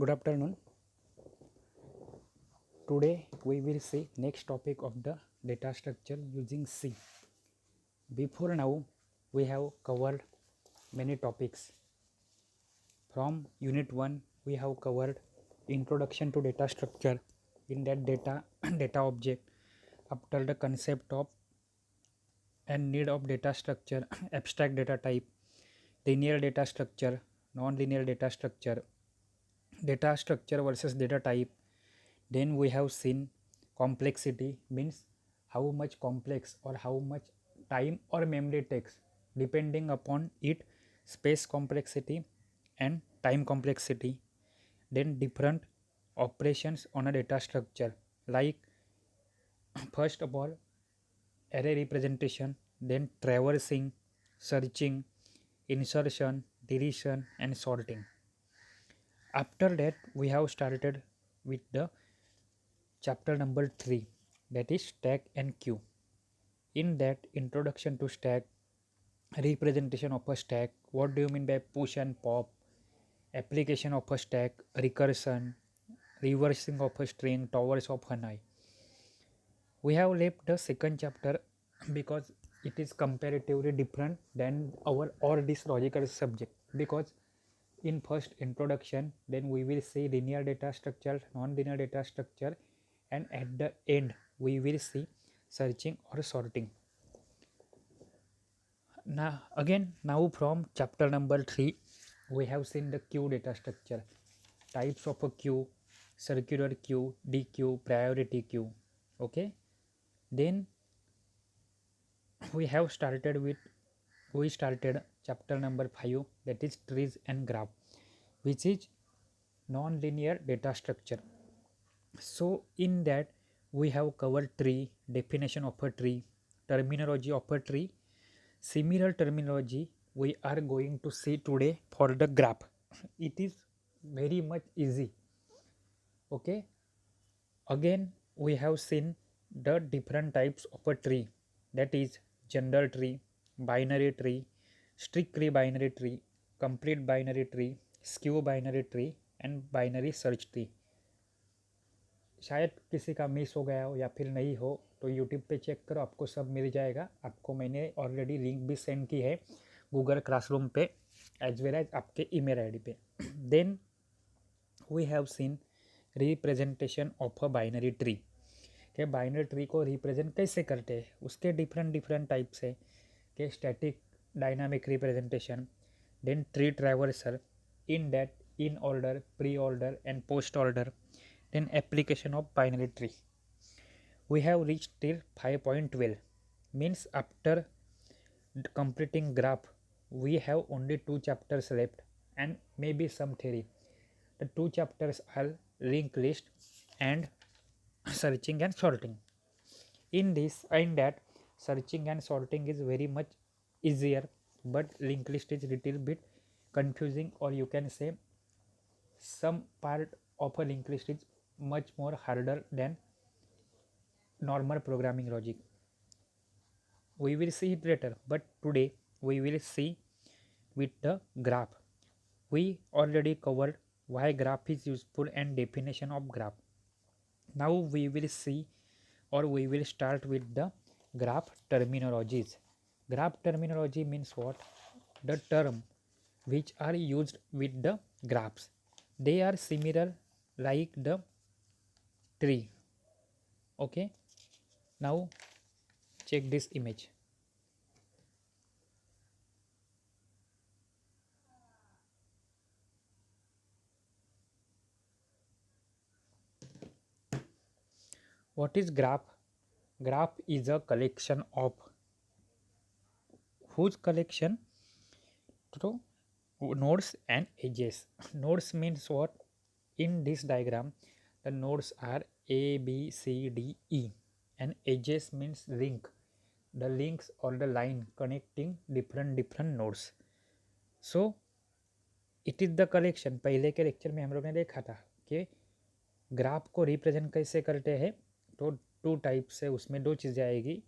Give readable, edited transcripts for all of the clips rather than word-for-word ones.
Good afternoon. Today we will see next topic of the data structure using C. Before now we have covered many topics. From unit 1 we have covered introduction to data structure. In that data object, after the concept of and need of data structure, abstract data type, linear data structure, non-linear data structure versus data type. Then we have seen complexity means how much complex or how much time or memory takes depending upon it, space complexity and time complexity. Then different operations on a data structure, like first of all array representation, then traversing, searching, insertion, deletion and sorting. After that we have started with the chapter number 3, that is stack and queue. In that introduction to stack, representation of a stack, what do you mean by push and pop, application of a stack, recursion, reversing of a string, towers of Hanai. We have left the second chapter because it is comparatively different than our or this logical subject, because in first introduction then we will see linear data structure, non-linear data structure, and at the end we will see searching or sorting. Now from chapter number 3 we have seen the queue data structure, types of a queue, circular queue, DQ, priority queue. Okay, then we started chapter number 5, that is trees and graph, which is non-linear data structure. So in that we have covered tree, definition of a tree, terminology of a tree. Similar terminology we are going to see today for the graph. It is very much easy. Okay, again we have seen the different types of a tree, that is general tree, binary tree, strictly binary tree, complete binary tree, skew binary tree and binary search tree. शायद किसी का miss हो गया हो या फिर नहीं हो तो यूट्यूब पे चेक करो, आपको सब मिल जाएगा. आपको मैंने ऑलरेडी लिंक भी सेंड की है गूगल क्लासरूम पे एज वेल एज आपके ईमेल आईडी पे. Then we have seen representation of a binary tree, कि बाइनरी ट्री को रिप्रेजेंट कैसे करते हैं, उसके डिफरेंट डिफरेंट टाइप्स है, कि static, dynamic representation, then tree traversal, in that in order, pre-order and post-order, then application of binary tree. We have reached till 5.12, means after completing graph we have only 2 chapters left and maybe some theory. The 2 chapters are linked list and searching and sorting. In that searching and sorting is very much easier, but linked list is little bit confusing, or you can say some part of a linked list is much more harder than normal programming logic. We will see it later, but today we will see with the graph. We already covered why graph is useful and definition of graph. Now we will see, or we will start with the graph terminologies. Graph terminology means what? The term which are used with the graphs. They are similar like the tree. Okay, now check this image. What is graph? Graph is a collection of whose collection? So nodes and edges. Nodes means what? In this diagram the nodes are A, B, C, D, E, and edges means link, the links or the line connecting different nodes. So it is the collection. पहले के lecture में हम लोग ने देखा था कि graph को रिप्रेजेंट कैसे करते हैं. तो 2 टाइप से उसमें 2 चीज़ें आएगी,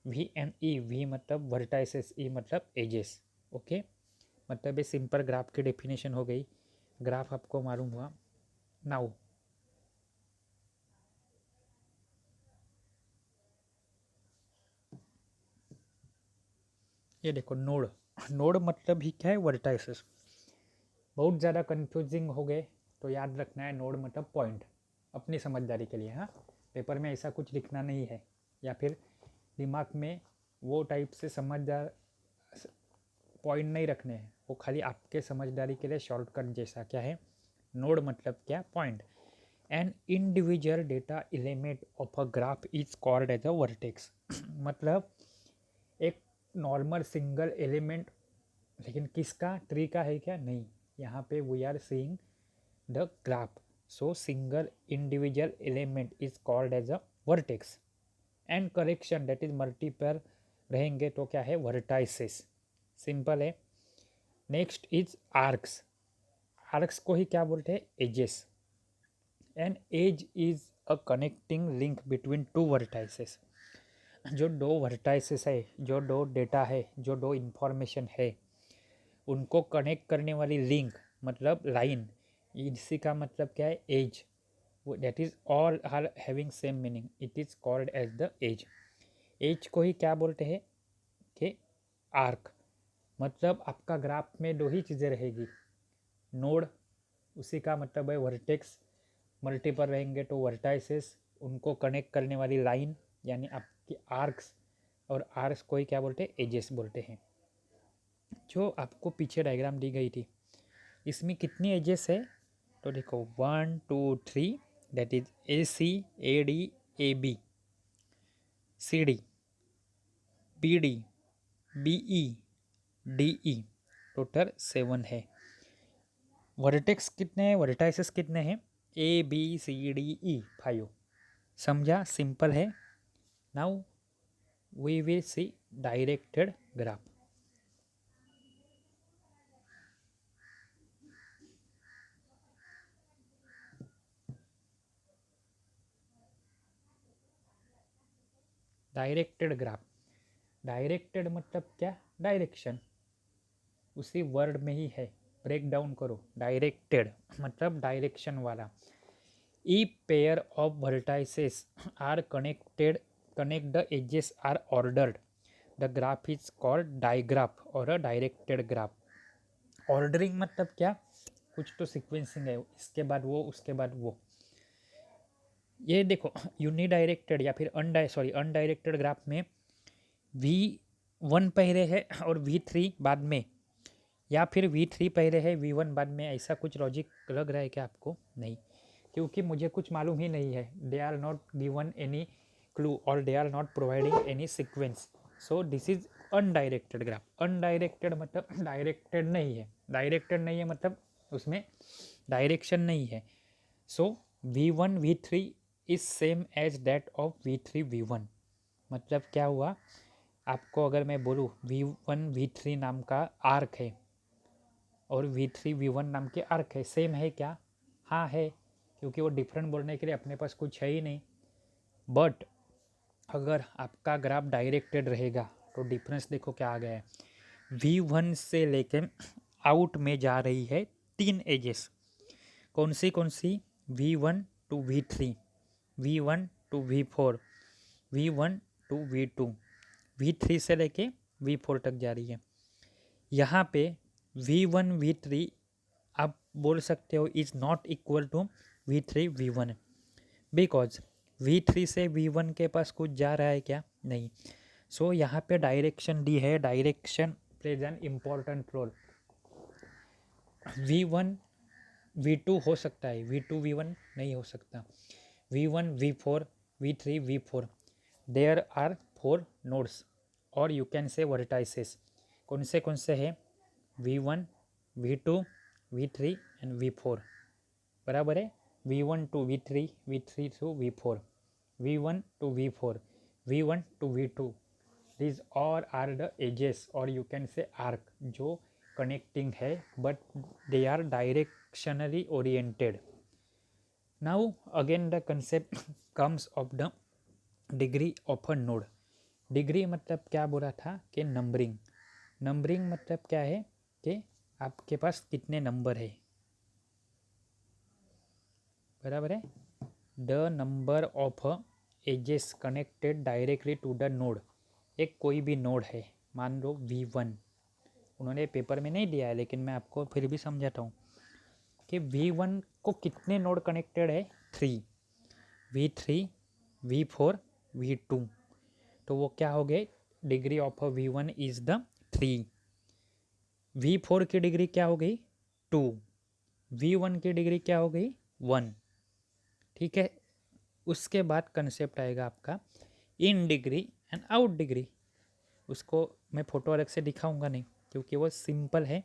वी एंड ई. वी मतलब वर्टाइसेस, ई मतलब एजेस. ओके, मतलब ये सिंपल ग्राफ की डेफिनेशन हो गई. ग्राफ आपको मालूम हुआ. नाउ ये देखो नोड, नोड मतलब ही क्या है, वर्टाइसेस। बहुत ज़्यादा कंफ्यूजिंग हो गए तो याद रखना है नोड मतलब पॉइंट, अपनी समझदारी के लिए। हाँ, पेपर में ऐसा कुछ लिखना नहीं है, या फिर दिमाग में वो टाइप से समझदार पॉइंट नहीं रखने हैं, वो खाली आपके समझदारी के लिए शॉर्टकट जैसा। क्या है नोड मतलब, क्या point. An individual data element of a graph is called as a vertex मतलब एक नॉर्मल सिंगल एलिमेंट, लेकिन किसका, ट्री का है क्या, नहीं। यहाँ पे we are seeing the graph, so single individual element is called as a vertex. And correction that is multiple रहेंगे तो क्या है, वर्टाइसेस। सिंपल है। नेक्स्ट इज आर्क्स, आर्क्स को ही क्या बोलते हैं, edges. An edge is a connecting link between two vertices, जो दो वर्टाइसेस है, जो दो डेटा है, जो दो इंफॉर्मेशन है, उनको कनेक्ट करने वाली लिंक मतलब लाइन। इसी का मतलब क्या है, edge. That is all are having same meaning, it is called as the edge. Edge को ही क्या बोलते हैं कि आर्क। मतलब आपका ग्राफ में दो ही चीज़ें रहेगी, नोड, उसी का मतलब है वर्टेक्स, मल्टीपल रहेंगे तो वर्टाइसेस, उनको कनेक्ट करने वाली लाइन यानी आपकी आर्क्स, और आर्क्स को ही क्या बोलते हैं, एजेस बोलते हैं। जो आपको पीछे डायग्राम दी गई थी, इसमें कितनी एजेस है, तो देखो 1 2 3, that is A C, A D, A B, C D, B D, B E, D E, total 7 है। वर्टेक्स कितने हैं, वर्टाइसेस कितने हैं, ए बी सी डी ई, 5। समझा, सिंपल है। Now we will see directed graph. Directed graph, directed मतलब क्या, direction, उसी वर्ड में ही है। ब्रेक डाउन करो, डायरेक्टेड मतलब डायरेक्शन वाला। If pair of vertices are connected, connect the edges are ordered, the graph is called digraph और अ डायरेक्टेड ग्राफ। ऑर्डरिंग मतलब क्या, कुछ तो सिक्वेंसिंग है, इसके बाद वो, उसके बाद वो। ये देखो यूनिडायरेक्टेड या फिर अनडायरेक्टेड ग्राफ में V1 पहले है और V3 बाद में, या फिर V3 पहले है V1 बाद में, ऐसा कुछ लॉजिक लग रहा है क्या आपको, नहीं, क्योंकि मुझे कुछ मालूम ही नहीं है। They are not given any clue और they are not providing any sequence, so this is undirected graph. Undirected मतलब डायरेक्टेड नहीं है, डायरेक्टेड नहीं है मतलब उसमें डायरेक्शन नहीं है। So V1 V3 is same as that of V3 V1। मतलब क्या हुआ, आपको अगर मैं बोलूँ V1 V3 नाम का आर्क है और V3 V1 नाम के आर्क है, सेम है क्या, हाँ है, क्योंकि वो डिफरेंट बोलने के लिए अपने पास कुछ है ही नहीं। बट अगर आपका ग्राफ डायरेक्टेड रहेगा तो डिफरेंस देखो क्या आ गया है, V1 से लेके आउट में जा रही है 3 एजेस। कौन सी, V1 to V3, V1 to V4, V1 to V2, V3 से लेके V4 तक जा रही है। यहाँ पे V1 V3 आप बोल सकते हो is not equal to V3 V1, because V3 से V1 के पास कुछ जा रहा है क्या, नहीं। सो यहाँ पे डायरेक्शन दी है, direction plays an important role. V1 V2 हो सकता है, V2 V1 नहीं हो सकता। V1 V4, V3 V4, there are 4 nodes और यू कैन से वर्टाइसेस। कौन से हैं, V1 V2 V3 and V4, बराबर है। V1 to V3, V3 to V4, V1 to V4, V1 to V2, these all are the edges और you can say arc जो connecting है, but they are directionally oriented. Now again the concept comes of the degree of a node. Degree मतलब क्या बोला था कि numbering, numbering मतलब क्या है कि आपके पास कितने नंबर है। बराबर है। The number of edges connected directly to the node, एक कोई भी नोड है, मान लो V1, उन्होंने पेपर में नहीं दिया है लेकिन मैं आपको फिर भी समझाता हूँ कि V1 को कितने नोड कनेक्टेड है, 3, V3, V4, V2, तो वो क्या हो गए, degree of V1 is the 3, V4 की डिग्री क्या हो गई 2, V1 की डिग्री क्या हो गई 1। ठीक है, उसके बाद कंसेप्ट आएगा आपका in degree and out degree. उसको मैं फोटो अलग से दिखाऊंगा नहीं क्योंकि वो सिंपल है,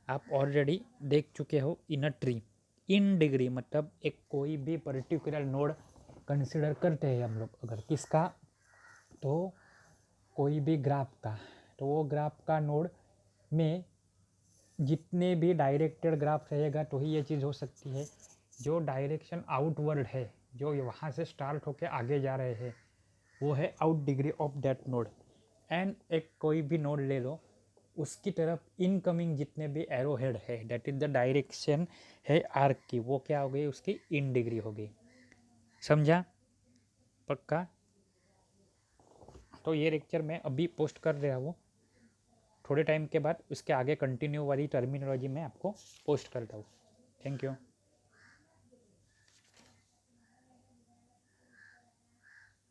आप ऑलरेडी देख चुके हो इन अ ट्री। इन डिग्री मतलब एक कोई भी पर्टिकुलर नोड कंसिडर करते हैं हम लोग, अगर किसका, तो कोई भी ग्राफ का, तो वो ग्राफ का नोड में जितने भी डायरेक्टेड ग्राफ रहेगा तो ही ये चीज़ हो सकती है। जो डायरेक्शन आउटवर्ड है, जो वहाँ से स्टार्ट होके आगे जा रहे हैं, वो है out degree of that node. And एक कोई भी नोड ले लो, उसकी तरफ इनकमिंग जितने भी एरो हेड है, दैट इज द डायरेक्शन है आर्क की, वो क्या हो गई, उसकी इन डिग्री हो गई। समझा? पक्का? तो ये लेक्चर मैं अभी पोस्ट कर रहा हूँ, थोड़े टाइम के बाद उसके आगे कंटिन्यू वाली टर्मिनोलॉजी मैं आपको पोस्ट करता हूँ। Thank you.